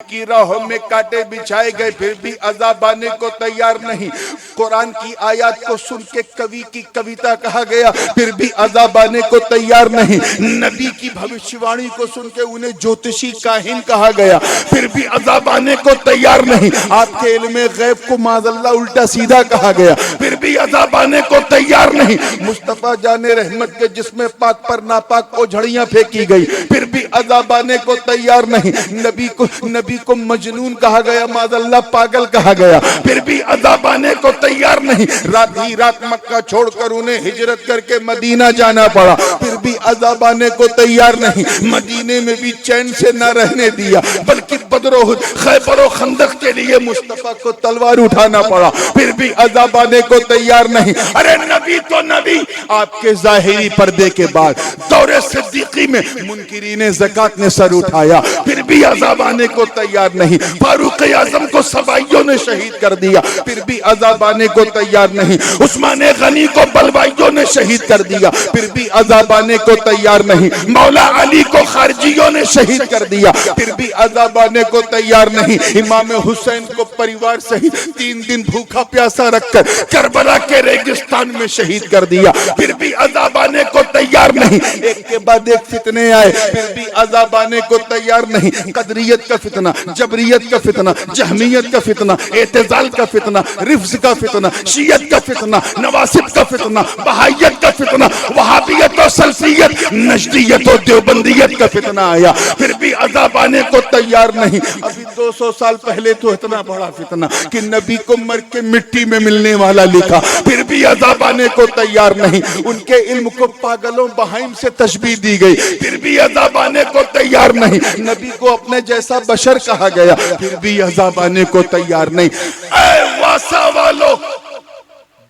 کی راہوں میں کانٹے بچھائے گئے پھر بھی عذاب آنے کو تیار نہیں. قرآن کی آیات کو سن کے کبھی کی کویتا کہا گیا پھر بھی عذاب آنے کو تیار نہیں. نبی کی بھوشیوانی کو سن کے انہیں جوتشی کاہن کہا گیا پھر بھی عذاب آنے کو تیار نہیں. آپ کے علم غیب کو معاذ اللہ الٹا سیدھا کہا گیا پھر بھی عذاب آنے کو تیار نہیں. مصطفیٰ جان رحمت کے جسم پاک پر ناپاک کو جھڑیاں پھینکی گئی پھر بھی عذاب آنے کو تیار نہیں. نبی کو مجنون کہا گیا معاذ اللہ پاگل کہا گیا پھر بھی عذاب آنے کو تیار نہیں. رات ہی رات مکہ چھوڑ کر انہیں ہجرت کر کے مدینہ جانا پڑا پھر بھی عذاب آنے کو تیار نہیں. مدینے میں بھی چین سے نہ رہنے دیا بلکہ بدر و خیبر و خندق کے لیے مصطفیٰ کو تلوار اٹھانا پڑا پھر بھی عذاب آنے کو تیار نہیں. ارے نبی تو نبی آپ کے ظاہری پردے کے بعد دور صدیقی میں منکرین زکات نے سر اٹھایا پھر بھی عذاب آنے کو تیار نہیں. فاروق اعظم کو سبائیوں نے شہید کر دیا پھر بھی عذاب آنے کو تیار نہیں. عثمان غنی کو بلوائیوں نے شہید کر دیا پھر بھی عذاب آنے کو تیار نہیں. مولا علی کو خارجیوں نے شہید کر دیا پھر بھی عذاب آنے کو تیار نہیں. امام حسین کو پریوار سہی 3 دن بھوکا پیاسا رکھ کر کربلا کے ریگستان میں شہید کر دیا پھر بھی عذاب آنے کو تیار نہیں. ایک کے بعد ایک فتنے آئے پھر بھی عذاب آنے کو تیار نہیں. قدریت کا فتنہ، جبریت کا فتنہ، جہمیت کا فتنہ، اعتزال کا فتنہ، رفض کا فتنہ، شیعت کا فتنہ، نواسب کا فتنہ، بہائیت کا فتنہ، وہابیت و سلفیت، نجدیت و دیوبندیت کا فتنہ آیا پھر بھی عذاب آنے کو تیار نہیں. ابھی 200 سال پہلے تو اتنا بڑا فتنہ کہ نبی کو مر کے مٹی میں ملنے والا لکھا پھر بھی عذاب آنے کو تیار نہیں. ان کے علم کو پاگلوں بہائم سے تشبیہ دی گئی پھر بھی عذاب آنے کو تیار نہیں. نبی کو اپنے جیسا بشر کہا گیا پھر بھی عذاب آنے کو تیار نہیں. اے واسا والو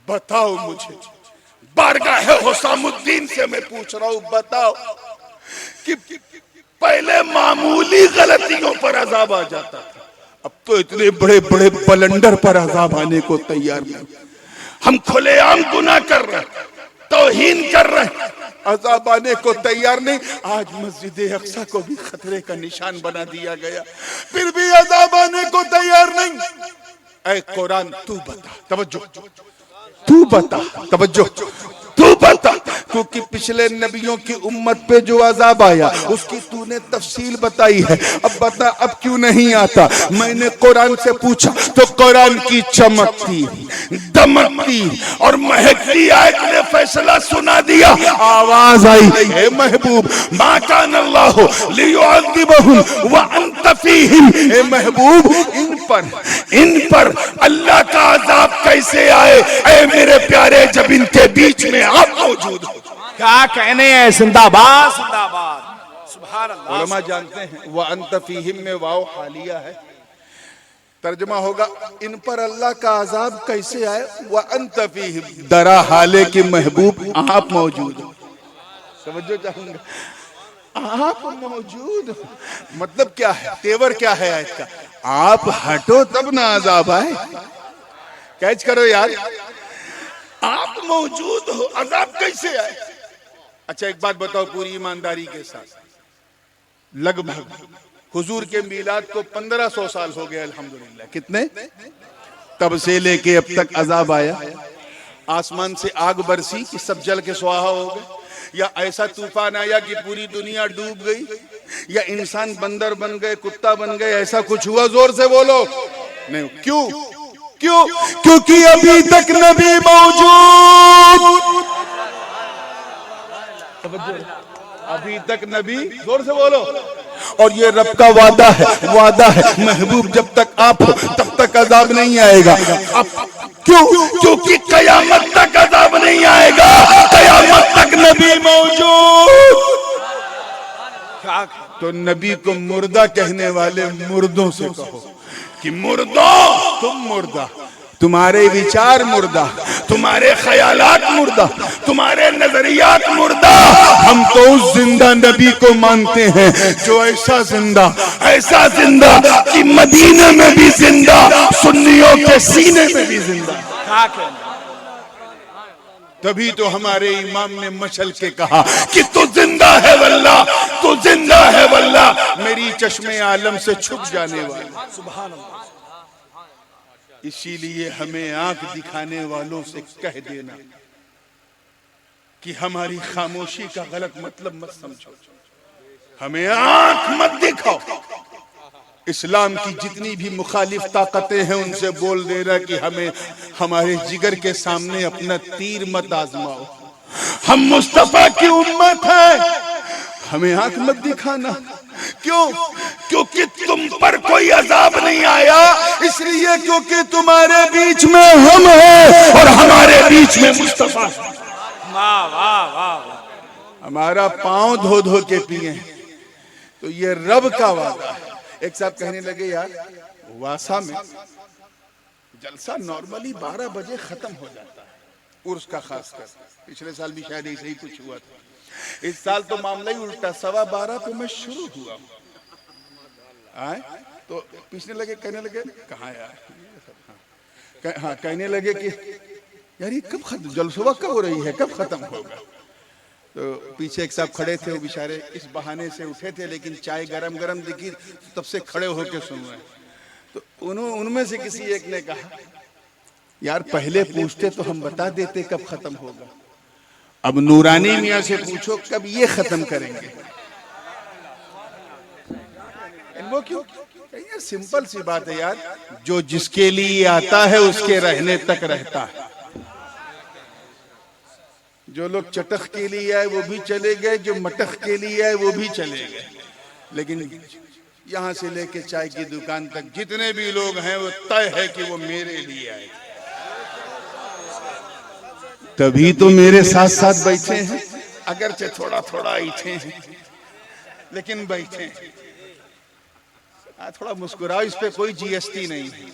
بتاؤ مجھے، بارگاہ حسام الدین سے میں پوچھ رہا ہوں، بتاؤ کہ پہلے معمولی غلطیوں پر عذاب آ جاتا تھا اب تو اتنے بڑے بڑے بلنڈر پر عذاب آنے کو تیار نہیں. ہم کھلے عام گناہ کر رہے ہیں، توہین کر رہے ہیں، عذاب آنے کو تیار نہیں. آج مسجد اقصی کو بھی خطرے کا نشان بنا دیا گیا پھر بھی عذاب آنے کو تیار نہیں. اے قرآن تو بتا، توجہ، تو بتا، توجہ، تو بتا، کیونکہ پچھلے نبیوں کی امت پہ جو عذاب آیا اس کی تو نے تفصیل بتائی ہے. اب بتا اب کیوں نہیں آتا؟ میں نے قرآن سے پوچھا تو قرآن کی چمکتی دمکتی اور مہکتی آیت نے فیصلہ سنا دیا. آواز آئی، اے محبوب ما کان اللہ لیعذبہم وانت فیہم. اے محبوب ان پر اللہ کا عذاب کیسے آئے اے میرے پیارے جب ان کے بیچ میں آپ موجود ہو. کیا کہنے ہیں، زندہ باد زندہ باد، سبحان اللہ. علماء جانتے ہیں وَأَنْتَ فِيهِمْ میں واو حالیہ ہے، ترجمہ ہوگا ان پر اللہ کا عذاب کیسے آئے وَأَنْتَ فِيهِمْ، درا حالے کہ محبوب آپ موجود ہو. توجہ چاہوں گا، آپ موجود ہو مطلب کیا ہے، تیور کیا ہے آیت کا؟ آپ ہٹو تب نہ عذاب آئے. کیچ کرو یار، آپ موجود ہو عذاب کیسے آئے؟ اچھا ایک بات بتاؤ پوری ایمانداری کے ساتھ، لگ بھگ حضور کے میلاد کو 1500 سال ہو گئے الحمدللہ، کتنے؟ تب سے لے کے اب تک عذاب آیا؟ آسمان سے آگ برسی کہ سب جل کے سواہا ہو گئے، یا ایسا طوفان آیا کہ پوری دنیا ڈوب گئی، یا انسان بندر بن گئے، کتا بن گئے، ایسا کچھ ہوا؟ زور سے بولو. نہیں. کیوں؟ کیونکہ ابھی تک نبی موجود، ابھی تک نبی، زور سے بولو. اور یہ رب کا وعدہ ہے محبوب جب تک آپ ہو تب تک عذاب نہیں آئے گا. کیونکہ قیامت تک عذاب نہیں آئے گا، قیامت تک نبی موجود. تو نبی کو مردہ کہنے والے مردوں سے کہو کہ مردوں تم مردہ، تمہارے وچار مردہ، تمہارے خیالات مردہ، تمہارے نظریات مردہ. ہم تو اس زندہ نبی کو مانتے ہیں جو ایسا زندہ کہ مدینہ میں بھی زندہ، سنیوں کے سینے میں بھی زندہ. تبھی تو ہمارے امام نے مچل کے کہا کہ تو زندہ ہے واللہ، تو زندہ ہے واللہ، میری چشم عالم سے چھپ جانے والا۔ سبحان اللہ۔ اسی لیے ہمیں آنکھ دکھانے والوں سے کہہ دینا کہ ہماری خاموشی کا غلط مطلب مت سمجھو، ہمیں آنکھ مت دکھاؤ۔ اسلام کی جتنی بھی مخالف طاقتیں ہیں ان سے بول دینا کہ ہمیں ہمارے جگر کے سامنے اپنا تیر مت آزماؤ، ہم مصطفیٰ کی امت ہیں، ہمیں آنکھ مت دکھانا۔ کیوں؟ کیونکہ تم پر کوئی عذاب نہیں آیا، اس لیے کیونکہ تمہارے بیچ میں ہم ہیں اور ہمارے بیچ میں مصطفیٰ۔ واہ واہ واہ۔ ہمارا پاؤں دھو دھو کے پیے تو یہ رب کا وعدہ ہے۔ ایک صاحب کہنے لگے یار واسا میں جلسہ نارملی 12 بجے ختم ہو جاتا ہے، عرس کا خاص کر، پچھلے سال بھی شاید ایسے ہی کچھ ہوا تھا، اس سال تو معاملہ ہی الٹا، 12:15 پہ میں شروع ہوا آئے تو پیچھنے لگے، کہنے لگے کہاں یار، ہاں کہنے لگے کہ یار یہ کب ختم، جلسہ کب ہو رہی ہے، کب ختم ہوگا؟ تو پیچھے ایک صاحب کھڑے تھے، وہ بیچارے اس بہانے سے اٹھے تھے لیکن چائے گرم گرم دکھی تب سے کھڑے ہو کے سن رہے ہیں، تو ان میں سے کسی ایک نے کہا یار پہلے پوچھتے تو ہم بتا دیتے کب ختم ہوگا، اب نورانی میاں سے پوچھو کب یہ ختم کریں گے۔ وہ کیوں؟ یہ سمپل سی بات ہے یار، جو جس کے لیے آتا ہے اس کے رہنے تک رہتا ہے۔ جو لوگ چٹخ کے لیے آئے وہ بھی چلے گئے، جو مٹخ کے لیے آئے وہ بھی چلے گئے، لیکن یہاں سے لے کے چائے کی دکان تک جتنے بھی لوگ ہیں وہ طے ہے کہ وہ میرے لیے آئے، تبھی تو میرے ساتھ ساتھ بیٹھے ہیں، اگرچہ تھوڑا تھوڑا ایٹھے ہیں لیکن بیٹھے ہیں۔ تھوڑا مسکراؤ، اس پہ کوئی جی ایس ٹی نہیں ہے،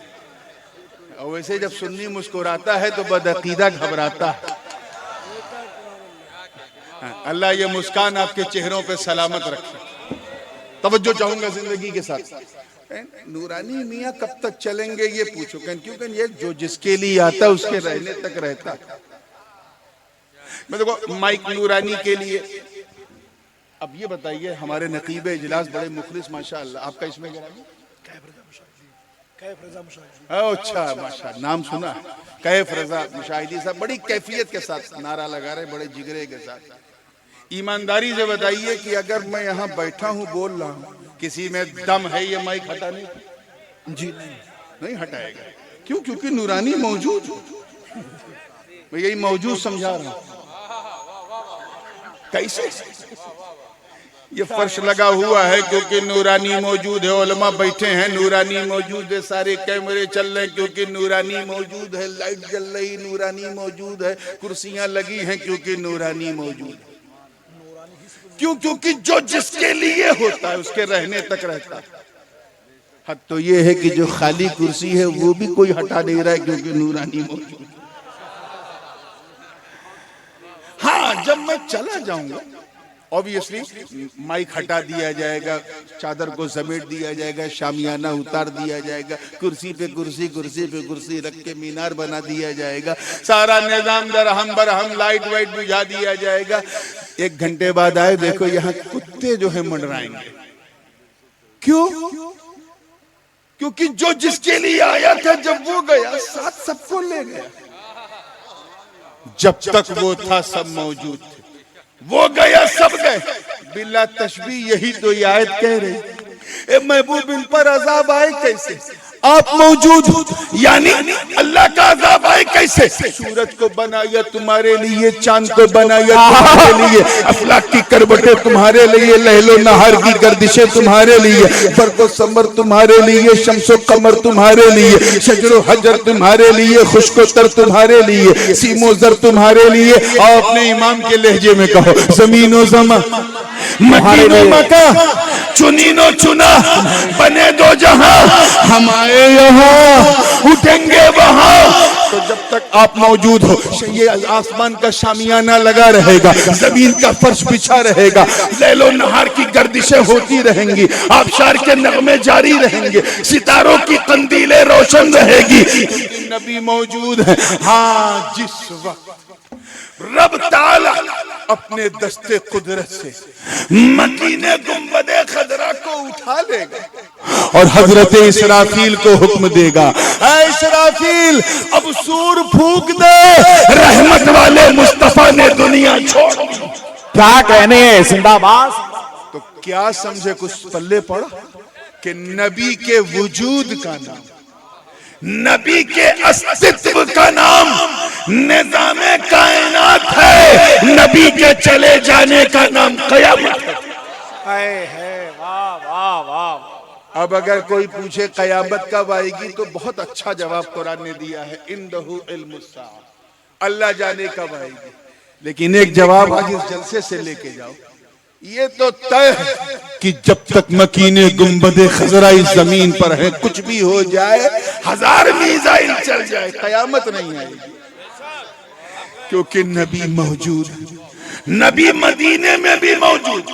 اور ویسے جب سنی مسکراتا ہے تو بدعقیدہ گھبراتا ہے۔ اللہ یہ مسکان آپ کے چہروں پہ سلامت رکھے۔ توجہ چاہوں گا زندگی کے ساتھ، نورانی میاں کب تک چلیں گے یہ پوچھو، کیونکہ یہ جو جس کے لیے آتا ہے اس کے رہنے تک رہتا ہے۔ میں دیکھو مائک نورانی کے لیے، اب یہ بتائیے ہمارے نقیب اجلاس بڑے مخلص ماشاءاللہ، آپ کا اس میں اچھا ماشاءاللہ نام سنا، کیف رضا مشاہدی صاحب بڑی کیفیت کے ساتھ نعرہ لگا رہے، بڑے جگرے کے ساتھ۔ ایمانداری سے بتائیے کہ اگر میں یہاں بیٹھا ہوں بول رہا ہوں، کسی میں دم ہے یہ مائک ہٹانے؟ جی نہیں ہٹائے گا، کیوں؟ کیونکہ نورانی موجود، میں یہی موجود سمجھا رہا ہوں۔ کیسے؟ یہ فرش لگا ہوا ہے کیونکہ نورانی موجود ہے، علماء بیٹھے ہیں نورانی موجود ہے، سارے کیمرے چل رہے ہیں کیونکہ نورانی موجود ہے، لائٹ جل رہی نورانی موجود ہے، کرسیاں لگی ہیں کیونکہ نورانی موجود ہے۔ کیوں؟ کیونکہ جو جس کے لیے ہوتا ہے اس کے رہنے تک رہتا ہے۔ حد تو یہ ہے کہ جو خالی کرسی ہے وہ بھی کوئی ہٹا نہیں رہا ہے کیونکہ نورانی موجود ہے۔ ہاں جب میں چلا جاؤں گا obviously مائک ہٹا دیا جائے گا، چادر کو سمیٹ دیا جائے گا، شامیانہ اتار دیا جائے گا، کرسی پہ کرسی، کرسی پہ کرسی رکھ کے مینار بنا دیا جائے گا، سارا نظام درہم برہم لائٹ وائٹ بجھا دیا جائے گا۔ 1 گھنٹے بعد آئے دیکھو یہاں کتے جو ہیں منڈرائیں گے۔ کیوں؟ کیونکہ جو جس کے لیے آیا تھا جب وہ گیا ساتھ سب کو لے گیا، جب تک وہ تھا سب موجود تھے، وہ گیا سب گئے۔ بلا تشبیہ یہی تو یہ آیت کہہ رہی، اے محبوب ان پر عذاب آئے کیسے؟ آپ موجود ہو، یعنی اللہ کا عذاب آئے کیسے؟ سورج کو بنایا تمہارے لیے، چاند کو بنایا تمہارے لیے، افلاک کی کربٹیں تمہارے لیے، لیل و نہار کی گردشیں تمہارے لیے، برق و سمر تمہارے لیے، شمس و قمر تمہارے لیے، شجر و حجر تمہارے لیے، خشک و تر تمہارے لیے، سیم و زر تمہارے لیے۔ اور اپنے امام کے لہجے میں کہو، زمین و زمان، مکین و مکان، چنین و چنا، بنے دو جہاں، ہم آئے یہاں اٹھیں گے وہاں۔ تو جب تک آپ موجود ہو یہ آسمان کا شامیانہ لگا رہے گا، زمین کا فرش بچھا رہے گا، لیل و نہار کی گردشیں ہوتی رہیں گی، آبشار کے نغمے جاری رہیں گے، ستاروں کی قندیلیں روشن رہے گی، نبی موجود ہیں۔ ہاں جس وقت رب تعالی اپنے دستے قدرت سے مکین گنبد خضرا کو اٹھا لے گا اور حضرت اسرافیل کو حکم دے گا، اے اسرافیل اب سور پھونک دے، رحمت والے مصطفیٰ نے دنیا چھوڑ دی۔ کیا کہنے ہیں، زندہ باد۔ تو کیا سمجھے، کچھ پلے پڑا کہ نبی کے وجود کا نام، نبی کے استتو کا نام نظام کائنات ہے، نبی کے چلے جانے کا نام قیامت ہے۔ واہ واہ واہ۔ اب اگر کوئی پوچھے قیامت کب آئے گی تو بہت اچھا جواب قرآن نے دیا ہے، اندہ علم الساعہ، اللہ جانے کب آئے گی۔ لیکن ایک جواب آج اس جلسے سے لے کے جاؤ، یہ تو طے ہے کہ جب تک مکین گنبد خضرا اس زمین پر ہے، کچھ بھی ہو جائے، 1000 میزائل چل جائے، قیامت نہیں آئے گی، کیونکہ نبی موجود، نبی مدینے میں بھی موجود،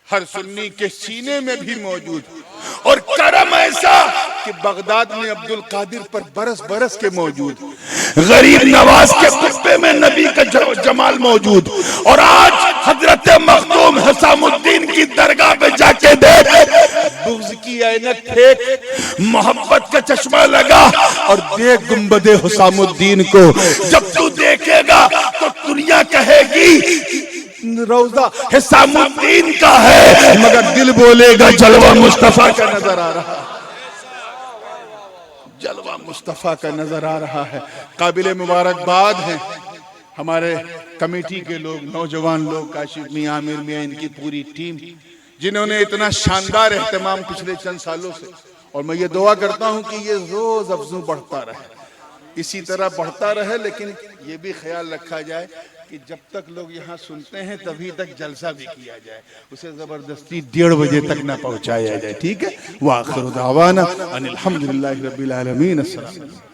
ہر سنی کے سینے میں بھی موجود، اور کرم ایسا کہ بغداد میں عبد القادر پر برس برس کے موجود، غریب نواز کے قصبے میں نبی کا جمال موجود، اور آج حضرت مخدوم حسام الدین کی درگاہ پہ جا کے دیکھ، بغض کی عینک پھینک، محبت کا چشمہ لگا اور دیکھ گنبد حسام الدین کو، جب تو دیکھے گا تو دنیا کہے گی روضہ حسام الدین کا ہے، مگر دل بولے گا جلوہ مصطفیٰ کا نظر آ رہا ہے، جلوہ مصطفیٰ کا نظر آ رہا ہے۔ قابل مبارکباد ہیں ہمارے کمیٹی کے لوگ، نوجوان لوگ، کاشف میاں، عامر میاں، ان کی پوری ٹیم، جنہوں نے اتنا شاندار اہتمام پچھلے چند سالوں سے، اور میں یہ دعا کرتا ہوں کہ یہ روز افزوں بڑھتا رہے، اسی طرح بڑھتا رہے، لیکن یہ بھی خیال رکھا جائے کہ جب تک لوگ یہاں سنتے ہیں تبھی تک جلسہ بھی کیا جائے، اسے زبردستی 1:30 بجے تک نہ پہنچایا جائے، ٹھیک ہے؟ وآخر دعوانا ان الحمدللہ رب العالمین۔ السلام علیکم۔